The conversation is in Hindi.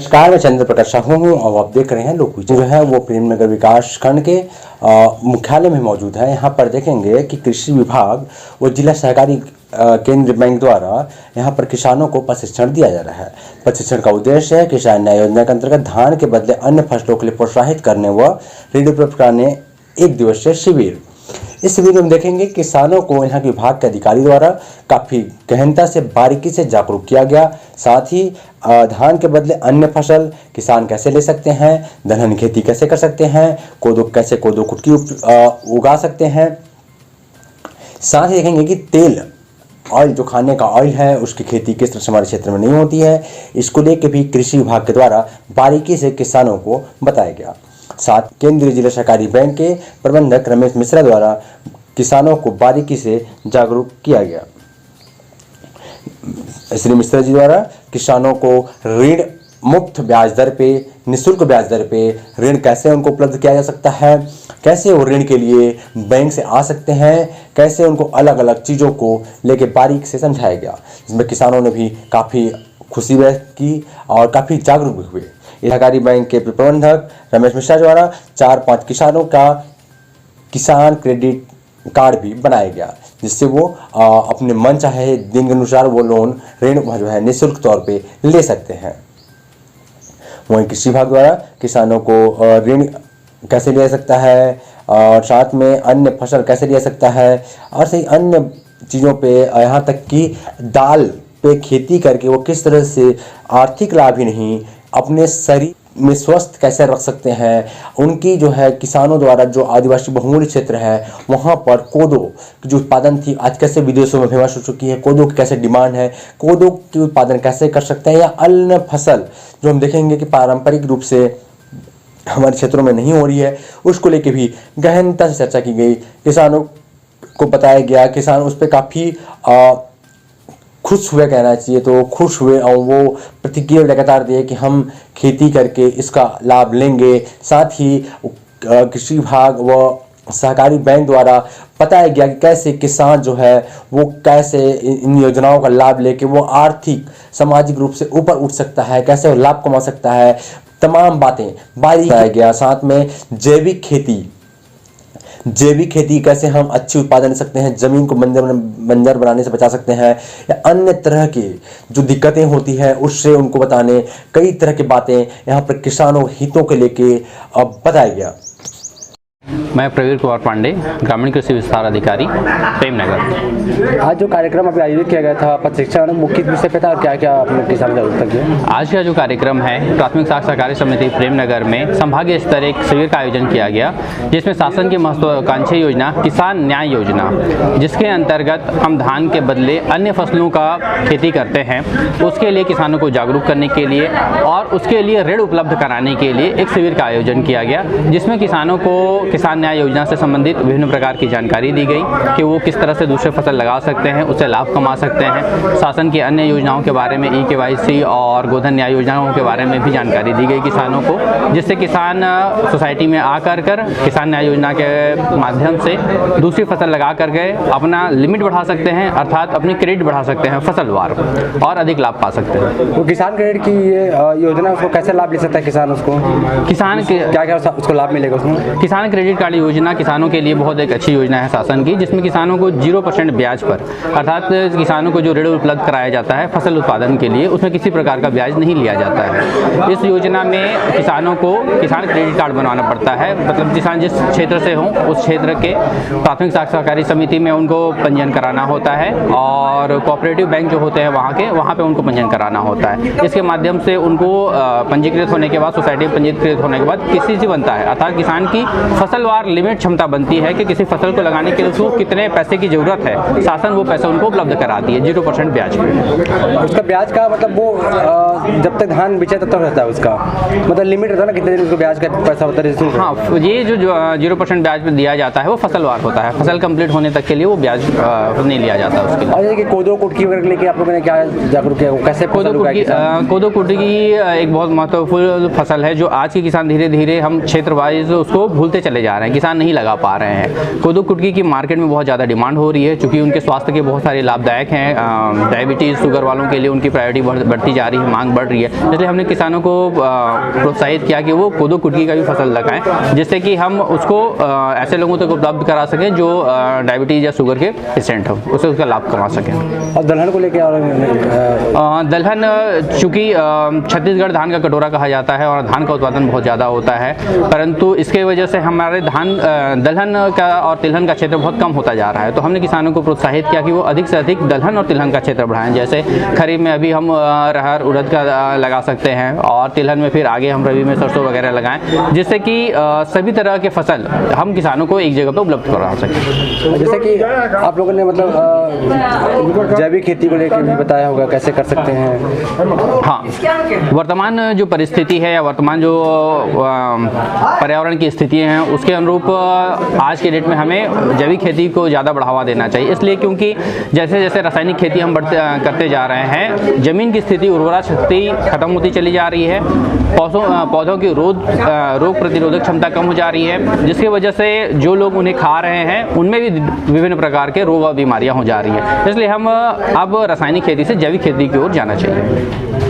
नमस्कार, मैं चंद्र प्रकाश साहू हूँ और आप देख रहे हैं लोक जो है वो प्रेमनगर विकास खंड के मुख्यालय में मौजूद है। यहाँ पर देखेंगे कि कृषि विभाग व जिला सहकारी केंद्र बैंक द्वारा यहाँ पर किसानों को प्रशिक्षण दिया जा रहा है। प्रशिक्षण का उद्देश्य है किसान न्याय योजना के अंतर्गत धान के बदले अन्य फसलों के लिए प्रोत्साहित करने व ऋण उपलब्ध कराने एक दिवसीय शिविर। इस शिविर में देखेंगे किसानों को यहाँ के विभाग के अधिकारी द्वारा काफ़ी गहनता से बारीकी से जागरूक किया गया। साथ ही धान के बदले अन्य फसल किसान कैसे ले सकते हैं, दलहन खेती कैसे कर सकते हैं, कोदो कुटकी उगा सकते हैं। साथ ही देखेंगे कि तेल ऑयल जो खाने का ऑयल है उसकी खेती किस तरह से हमारे क्षेत्र में नहीं होती है, इसको लेकर भी कृषि विभाग के द्वारा बारीकी से किसानों को बताया गया। साथ केंद्रीय जिला सहकारी बैंक के प्रबंधक रमेश मिश्रा द्वारा किसानों को बारीकी से जागरूक किया गया। श्री मिश्रा जी द्वारा किसानों को ऋण मुफ्त ब्याज दर पे, निःशुल्क ब्याज दर पे ऋण कैसे उनको उपलब्ध किया जा सकता है, कैसे वो ऋण के लिए बैंक से आ सकते हैं, कैसे उनको अलग अलग चीज़ों को लेके बारीक से समझाया गया, जिसमें किसानों ने भी काफ़ी खुशी व्यक्त की और काफ़ी जागरूक भी हुए। सहकारी बैंक के प्रबंधक रमेश मिश्रा द्वारा 4-5 किसानों का किसान क्रेडिट कार्ड भी बनाया गया, जिससे वो अपने मन चाहे दिन के अनुसार वो लोन ऋण जो है निःशुल्क तौर पे ले सकते हैं। वहीं कृषि विभाग द्वारा किसानों को ऋण कैसे लिया सकता है और साथ में अन्य फसल कैसे लिया सकता है और सही अन्य चीज़ों पे, यहाँ तक कि दाल पे खेती करके वो किस तरह से आर्थिक लाभ ही नहीं अपने शरीर में स्वस्थ कैसे रख सकते हैं। उनकी जो है किसानों द्वारा जो आदिवासी बहुमूल्य क्षेत्र है वहाँ पर कोदो की जो उत्पादन थी आज कैसे विदेशों में फेमस हो चुकी है, कोदो की कैसे डिमांड है, कोदो की उत्पादन कैसे कर सकते हैं या अन्य फसल जो हम देखेंगे कि पारंपरिक रूप से हमारे क्षेत्रों में नहीं हो रही है, उसको लेके भी गहनता से चर्चा की गई। किसानों को बताया गया, किसान उस पर काफ़ी खुश हुए कहना चाहिए, तो खुश हुए और वो प्रतिक्रिया लगातार दिए कि हम खेती करके इसका लाभ लेंगे। साथ ही कृषि विभाग व सहकारी बैंक द्वारा बताया गया कि कैसे किसान जो है वो कैसे इन योजनाओं का लाभ लेके वो आर्थिक सामाजिक रूप से ऊपर उठ सकता है, कैसे वो लाभ कमा सकता है, तमाम बातें बारीक बताया गया। साथ में जैविक खेती कैसे हम अच्छी उत्पादन ले सकते हैं, ज़मीन को बंजर बनाने से बचा सकते हैं या अन्य तरह की जो दिक्कतें होती हैं उससे उनको बताने कई तरह की बातें यहाँ पर किसानों हितों के लेके बताया गया। मैं प्रवीर कुमार पांडे, ग्रामीण कृषि विस्तार अधिकारी, प्रेमनगर। आज जो कार्यक्रम अभी आयोजित किया गया था प्रशिक्षण मुख्य विषय पे था और क्या क्या आपने किसान जागरूकता किया? आज का जो कार्यक्रम है प्राथमिक साख सहकारी समिति प्रेमनगर में संभागीय स्तर एक शिविर का आयोजन किया गया, जिसमें शासन की महत्वाकांक्षी योजना किसान न्याय योजना, जिसके अंतर्गत हम धान के बदले अन्य फसलों का खेती करते हैं, उसके लिए किसानों को जागरूक करने के लिए और उसके लिए ऋण उपलब्ध कराने के लिए एक शिविर का आयोजन किया गया, जिसमें किसानों को किसान न्याय योजना से संबंधित विभिन्न प्रकार की जानकारी दी गई कि वो किस तरह से दूसरे फसल लगा सकते हैं, उससे लाभ कमा सकते हैं। शासन की अन्य योजनाओं के बारे में EKYC और गोधन न्याय योजनाओं के बारे में भी जानकारी दी गई किसानों को, जिससे किसान सोसाइटी में आकर किसान न्याय योजना के माध्यम से दूसरी फसल लगा करके अपना लिमिट बढ़ा सकते हैं, अर्थात अपनी क्रेडिट बढ़ा सकते हैं फसलवार और अधिक लाभ पा सकते हैं। तो किसान क्रेडिट की ये योजना उसको कैसे लाभ ले सकता है किसान? उसको किसान क्या क्या उसको लाभ मिलेगा उसमें? किसान क्रेडिट कार्ड योजना किसानों के लिए बहुत एक अच्छी योजना है शासन की, जिसमें किसानों को 0% ब्याज पर, अर्थात किसानों को जो ऋण उपलब्ध कराया जाता है फसल उत्पादन के लिए, उसमें किसी प्रकार का ब्याज नहीं लिया जाता है। इस योजना में किसानों को किसान क्रेडिट कार्ड बनवाना पड़ता है, मतलब किसान जिस क्षेत्र से हों उस क्षेत्र के प्राथमिक साख सहकारी समिति में उनको पंजीयन कराना होता है और कोऑपरेटिव बैंक जो होते हैं वहाँ पे उनको पंजीयन कराना होता है। इसके माध्यम से उनको पंजीकृत होने के बाद, सोसाइटी में पंजीकृत होने के बाद KCC बनता है, अर्थात किसान की फसलवार लिमिट क्षमता बनती है कि किसी फसल को लगाने के लिए उसको कितने पैसे की जरूरत है, शासन वो पैसा उनको उपलब्ध कराती है 0% ब्याज पे। उसका ब्याज का मतलब वो जब तक धान बेचा तब तक रहता है उसका मतलब लिमिट रहता है ना, कितने दिन उसको ब्याज का पैसा होता है? हाँ, ये जो 0% ब्याज पे दिया जाता है वो फसलवार होता है, फसल कंप्लीट होने तक के लिए वो ब्याज नहीं लिया जाता उसके लिए। और जैसे कि कोदो कुटकी वगैरह लेके आप लोगों ने क्या जागरूक किया, कैसे कोदो कुटकी एक बहुत महत्वपूर्ण फसल है जो आज के किसान धीरे धीरे हम क्षेत्र वाइज उसको भूलते चले जा रहे हैं, हैं, किसान नहीं लगा पा रहे हैं। कोदो कुटकी की मार्केट में बहुत ज़्यादा डिमांड हो रही है, चूँकि उनके स्वास्थ्य के बहुत सारे लाभदायक हैं। डायबिटीज़, शुगर वालों के लिए उनकी प्रायोरिटी बढ़ती जा रही है, मांग बढ़ रही है। इसलिए हमने किसानों को प्रोत्साहित किया कि वो कोदो कुटकी का भी फसल लगाएं, जिससे कि हम उसको ऐसे लोगों तक उपलब्ध करा सकें जो डायबिटीज़ या शुगर के पेशेंट हो, उसे उसका लाभ करवा सकें। और दलहन को लेकर दलहन चूँकि छत्तीसगढ़ धान का कटोरा कहा जाता है और धान का उत्पादन बहुत ज़्यादा होता है, परंतु इसके वजह से हमारे दलहन का और तिलहन का क्षेत्र बहुत कम होता जा रहा है। तो हमने किसानों को प्रोत्साहित किया कि वो अधिक से अधिक दलहन और तिलहन का क्षेत्र बढ़ाएं। जैसे खरीफ में अभी हम अरहर, उड़द का लगा सकते हैं और तिलहन में फिर आगे हम रबी में सरसों वगैरह लगाएं, जिससे कि सभी तरह के फसल हम किसानों को एक जगह पर उपलब्ध करवा सकें। जैसे कि आप लोगों ने मतलब जैविक खेती को लेकर भी बताया होगा, कैसे कर सकते हैं? हाँ, वर्तमान जो परिस्थिति है या वर्तमान जो पर्यावरण की स्थितियाँ हैं उसके अनुरूप आज के डेट में हमें जैविक खेती को ज़्यादा बढ़ावा देना चाहिए। इसलिए क्योंकि जैसे जैसे रासायनिक खेती हम करते जा रहे हैं, ज़मीन की स्थिति, उर्वरा शक्ति खत्म होती चली जा रही है, पौधों की रोग प्रतिरोधक क्षमता कम हो जा रही है, जिसकी वजह से जो लोग उन्हें खा रहे हैं उनमें भी विभिन्न प्रकार के रोग और बीमारियां हो जा रही हैं। इसलिए हम अब रासायनिक खेती से जैविक खेती की ओर जाना चाहिए।